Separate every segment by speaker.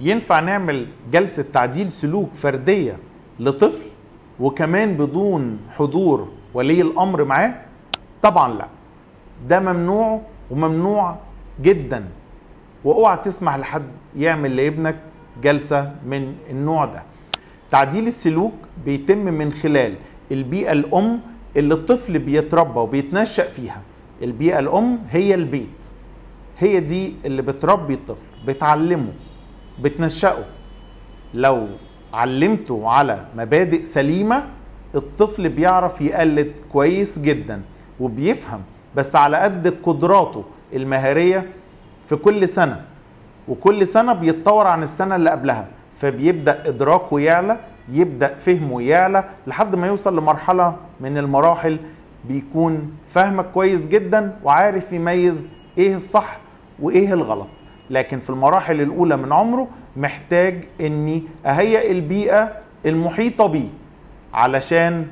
Speaker 1: ينفع نعمل جلسة تعديل سلوك فردية لطفل وكمان بدون حضور ولي الأمر معاه؟ طبعا لا، ده ممنوع وممنوع جدا، واوعى تسمح لحد يعمل لابنك جلسة من النوع ده. تعديل السلوك بيتم من خلال البيئة الأم اللي الطفل بيتربى وبيتنشأ فيها. البيئة الأم هي البيت، هي دي اللي بتربي الطفل، بتعلمه، بتنشأه. لو علمته على مبادئ سليمة الطفل بيعرف يقلد كويس جدا وبيفهم، بس على قد قدراته المهارية في كل سنة، وكل سنة بيتطور عن السنة اللي قبلها، فبيبدأ إدراكه يعلى، يبدأ فهمه يعلى لحد ما يوصل لمرحلة من المراحل بيكون فهمك كويس جدا وعارف يميز ايه الصح وايه الغلط. لكن في المراحل الأولى من عمره محتاج اني اهيئ البيئة المحيطة بيه علشان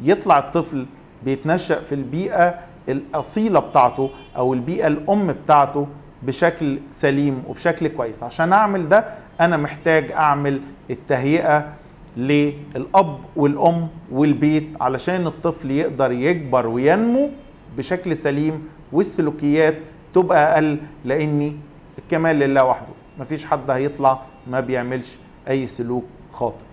Speaker 1: يطلع الطفل بيتنشأ في البيئة الأصيلة بتاعته أو البيئة الأم بتاعته بشكل سليم وبشكل كويس. عشان أعمل ده أنا محتاج أعمل التهيئة للأب والأم والبيت علشان الطفل يقدر يكبر وينمو بشكل سليم والسلوكيات تبقى أقل، لأني الكمال لله وحده، مفيش حد هيطلع ما بيعملش أي سلوك خاطئ.